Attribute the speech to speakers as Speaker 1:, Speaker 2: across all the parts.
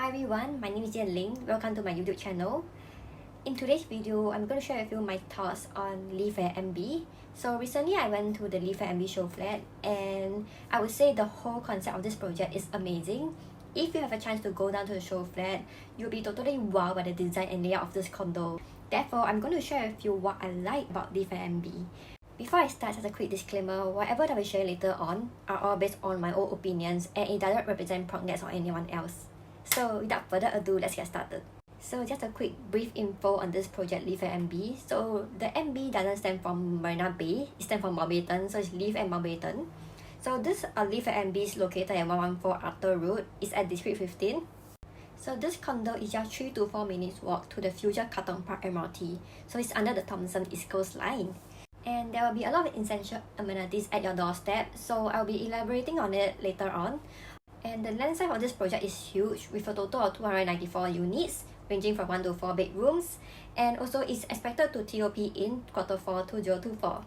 Speaker 1: Hi everyone, my name is Ling. Welcome to my YouTube channel. In today's video, I'm going to share with you my thoughts on LIV MB. So recently I went to the LIV MB show flat and I would say the whole concept of this project is amazing. If you have a chance to go down to the show flat, you'll be totally wowed by the design and layout of this condo. Therefore, I'm going to share with you what I like about LIV MB. Before I start, as a quick disclaimer, whatever that I share later on are all based on my own opinions and it doesn't represent PropNex or anyone else. So without further ado, let's get started. So just a quick brief info on this project LIV MB. So the MB doesn't stand for Marina Bay, it stands for Mountbatten, so it's LIV and Mountbatten. So this LIV MB is located at 114 Arthur Road, it's at District 15. So this condo is just 3 to 4 minutes walk to the future Katong Park MRT. So it's under the Thomson East Coast line. And there will be a lot of essential amenities at your doorstep, so I'll be elaborating on it later on. And the land size of this project is huge with a total of 294 units ranging from 1 to 4 bedrooms, and also it's expected to TOP in Q4 2024.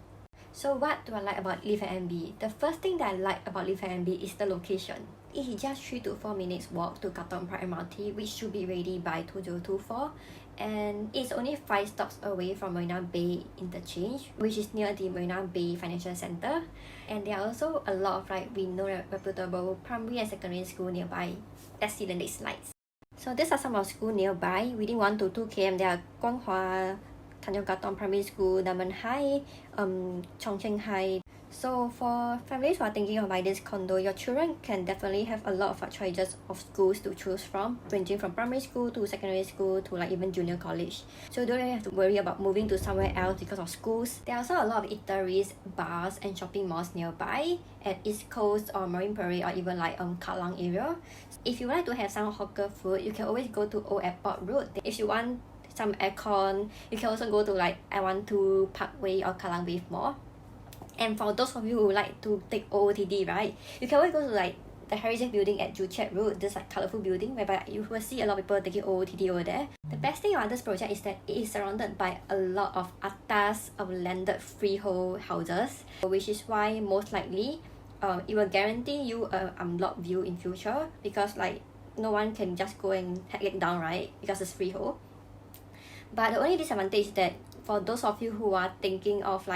Speaker 1: So what do I like about LIV MB? The first thing that I like about LIV MB is the location. It is just 3 to 4 minutes walk to Katong Park MRT, which should be ready by 2024, and it's only 5 stops away from Marina Bay Interchange, which is near the Marina Bay Financial Centre. And there are also a lot of renowned reputable primary and secondary school nearby. Let's see the next slides. So these are some of schools nearby. Within 1 to 2 km, there are Guanghua, Tanjong Katong Primary School, Diamond High, Chongqing High. So for families who are thinking of buying this condo, your children can definitely have a lot of choices of schools to choose from, ranging from primary school to secondary school to even junior college. So you don't really have to worry about moving to somewhere else because of schools. There are also a lot of eateries, bars and shopping malls nearby at East Coast or Marine Parade or even Kallang area. If you like to have some hawker food, you can always go to Old Airport Road. If you want some aircon, you can also go to I12 Parkway or Kallang Wave Mall. And for those of you who like to take OOTD, right, you can always go to the Heritage Building at Joo Chiat Road, this colourful building whereby you will see a lot of people taking OOTD over there. The best thing about this project is that it is surrounded by a lot of atas of landed freehold houses, which is why most likely it will guarantee you a unblocked view in future, because no one can just go and hack it down, right, because it's freehold. But the only disadvantage is that for those of you who are thinking of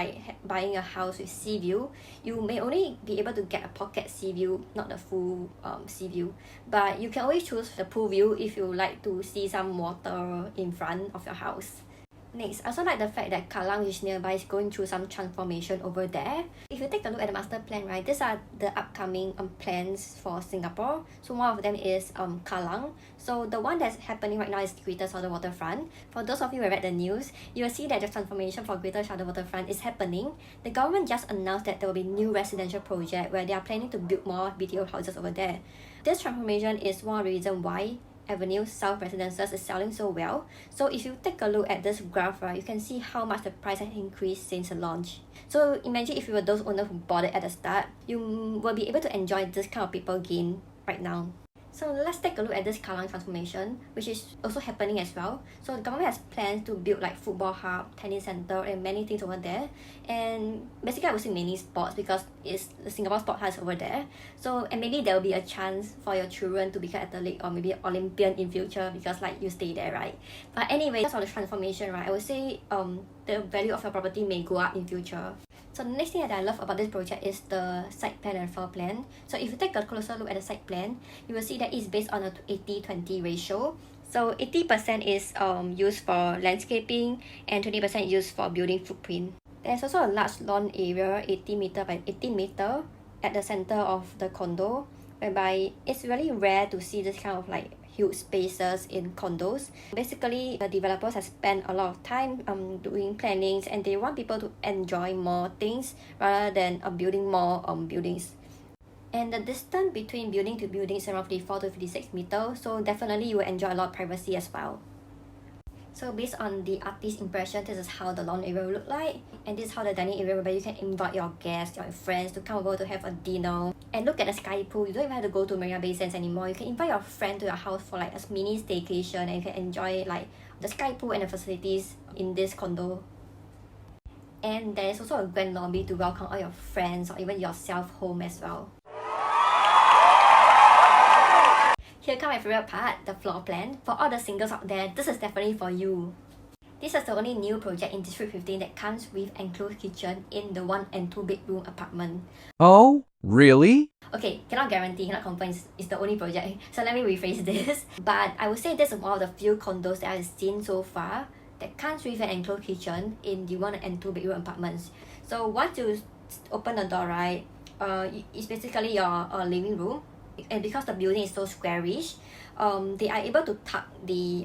Speaker 1: buying a house with sea view, you may only be able to get a pocket sea view, not the full sea view. But you can always choose the pool view if you like to see some water in front of your house. Next, I also like the fact that Kallang, which is nearby, is going through some transformation over there. If you take a look at the master plan, right, these are the upcoming plans for Singapore. So one of them is Kallang. So the one that's happening right now is Greater Southern Waterfront. For those of you who read the news, you will see that the transformation for Greater Southern Waterfront is happening. The government just announced that there will be new residential project where they are planning to build more BTO houses over there. This transformation is one of the reasons why Avenue South Residences is selling so well. So if you take a look at this graph, right, you can see how much the price has increased since the launch. So imagine if you were those owners who bought it at the start, you will be able to enjoy this kind of people gain right now. So let's take a look at this Kallang transformation, which is also happening as well. So the government has plans to build football hub, tennis center and many things over there. And basically I would say many sports because it's the Singapore Sport House over there. So and maybe there will be a chance for your children to become athlete or maybe Olympian in future because you stay there, right? But anyway, because of the transformation, right, I would say the value of your property may go up in future. So the next thing that I love about this project is the site plan and floor plan. So if you take a closer look at the site plan, you will see that it's based on a 80-20 ratio. So 80% is used for landscaping and 20% used for building footprint. There's also a large lawn area, 80 meter by 18 meter, at the center of the condo, whereby it's really rare to see this kind of huge spaces in condos. Basically, the developers have spent a lot of time doing plannings and they want people to enjoy more things rather than building more buildings. And the distance between building to building is roughly 4 to 56 meters, so definitely you will enjoy a lot of privacy as well. So based on the artist's impression, this is how the lawn area will look like, and this is how the dining area, where you can invite your guests, your friends to come over to have a dinner. And look at the sky pool. You don't even have to go to Marina Bay Sands anymore. You can invite your friend to your house for a mini staycation, and you can enjoy the sky pool and the facilities in this condo. And there is also a grand lobby to welcome all your friends or even yourself home as well. Here comes my favorite part, the floor plan. For all the singles out there, this is definitely for you. This is the only new project in District 15 that comes with enclosed kitchen in the 1 and 2 bedroom apartment.
Speaker 2: Oh, really?
Speaker 1: Okay, cannot guarantee, cannot confirm it's the only project. So let me rephrase this. But I would say this is one of the few condos that I've seen so far that comes with an enclosed kitchen in the 1 and 2 bedroom apartments. So once you open the door, right, it's basically your living room. And because the building is so squarish, they are able to tuck the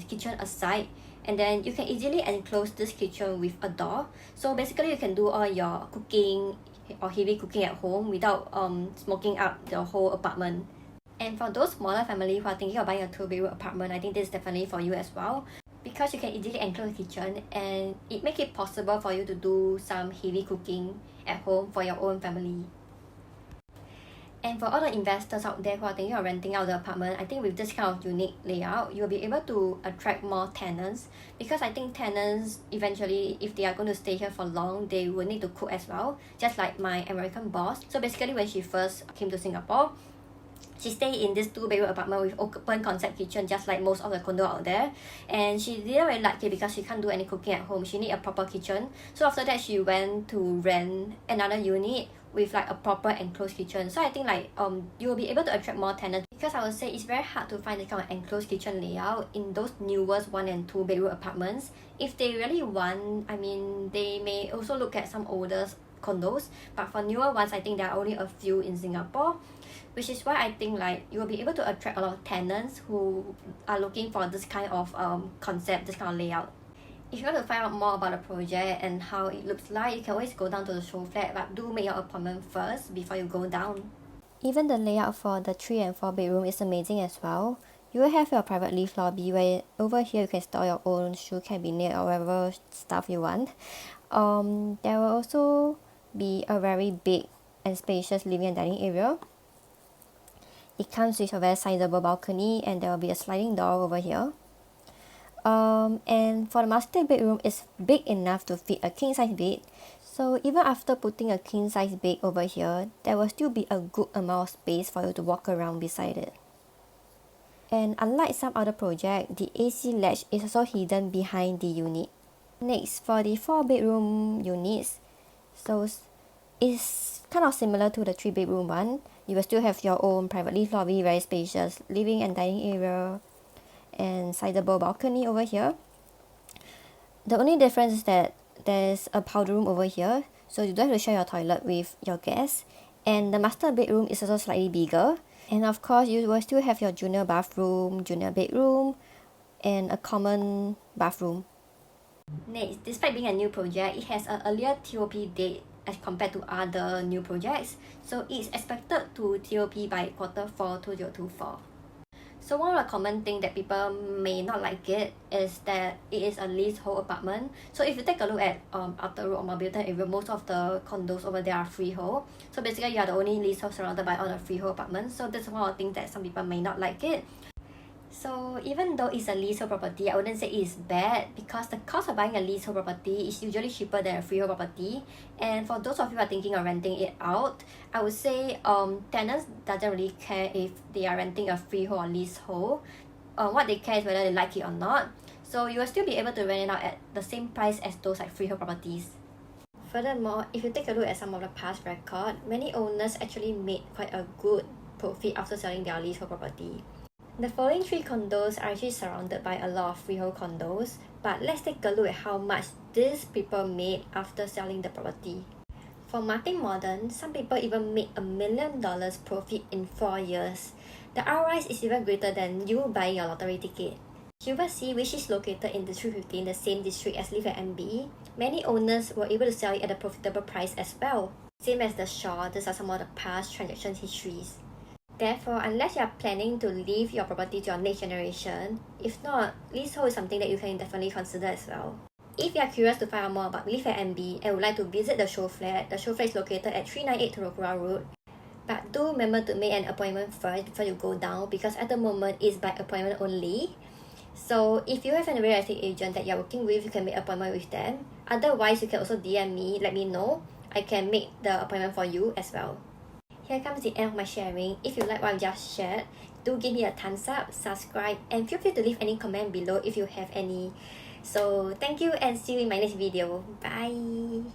Speaker 1: kitchen aside, and then you can easily enclose this kitchen with a door. So basically you can do all your cooking or heavy cooking at home without smoking up the whole apartment. And for those smaller family who are thinking of buying a 2-bedroom apartment, I think this is definitely for you as well, because you can easily enclose the kitchen and it makes it possible for you to do some heavy cooking at home for your own family. And for all the investors out there who are thinking of renting out the apartment, I think with this kind of unique layout, you'll be able to attract more tenants, because I think tenants eventually, if they are going to stay here for long, they will need to cook as well, just like my American boss. So basically when she first came to Singapore, she stayed in this 2-bedroom apartment with open concept kitchen, just like most of the condo out there. And she didn't really like it because she can't do any cooking at home. She need a proper kitchen. So after that, she went to rent another unit with like a proper enclosed kitchen. So I think like you will be able to attract more tenants, because I would say it's very hard to find this kind of enclosed kitchen layout in those newest 1 and 2 bedroom apartments. If they really want, I mean, they may also look at some older condos, but for newer ones, I think there are only a few in Singapore, which is why I think like you will be able to attract a lot of tenants who are looking for this kind of concept, this kind of layout. If you want to find out more about the project and how it looks like, you can always go down to the Showflat, but do make your appointment first before you go down. Even the layout for the 3 and 4 bedroom is amazing as well. You will have your private lift lobby where over here you can store your own shoe cabinet or whatever stuff you want. There will also be a very big and spacious living and dining area. It comes with a very sizable balcony, and there will be a sliding door over here. And for the master bedroom, it's big enough to fit a king size bed. So even after putting a king size bed over here, there will still be a good amount of space for you to walk around beside it. And unlike some other projects, the AC latch is also hidden behind the unit. Next, for the 4 bedroom units, so it's kind of similar to the 3 bedroom one. You will still have your own private lift lobby, very spacious living and dining area, and sizable balcony over here. The only difference is that there's a powder room over here, so you don't have to share your toilet with your guests. And the master bedroom is also slightly bigger. And of course, you will still have your junior bathroom, junior bedroom, and a common bathroom. Next, despite being a new project, it has an earlier TOP date as compared to other new projects. So it's expected to TOP by Q4 2024. So one of the common things that people may not like it is that it is a leasehold apartment. So if you take a look at Outer Road or Mountbatten area, most of the condos over there are freehold. So basically you are the only leasehold surrounded by all the freehold apartments. So that's one of the things that some people may not like it. So even though it's a leasehold property, I wouldn't say it's bad, because the cost of buying a leasehold property is usually cheaper than a freehold property. And for those of you who are thinking of renting it out, I would say tenants doesn't really care if they are renting a freehold or leasehold. What they care is whether they like it or not. So you will still be able to rent it out at the same price as those like freehold properties. Furthermore, if you take a look at some of the past record, many owners actually made quite a good profit after selling their leasehold property. The following 3 condos are actually surrounded by a lot of freehold condos, but let's take a look at how much these people made after selling the property. For Martin Modern, some people even made $1 million profit in 4 years. The ROI is even greater than you buying a lottery ticket. Silver Sea, which is located in District 15, the same district as LIV MB, many owners were able to sell it at a profitable price as well. Same as the Shaw, these are some of the past transaction histories. Therefore, unless you are planning to leave your property to your next generation, if not, leasehold is something that you can definitely consider as well. If you are curious to find out more about LIV MB and would like to visit the Showflat is located at 398 Turokura Road. But do remember to make an appointment first before you go down, because at the moment it's by appointment only. So if you have a real estate agent that you are working with, you can make an appointment with them. Otherwise, you can also DM me, let me know. I can make the appointment for you as well. Here comes the end of my sharing. If you like what I've just shared, do do give me a thumbs up, subscribe, and feel free to leave any comment below if you have any. So thank you and see you in my next video. Bye.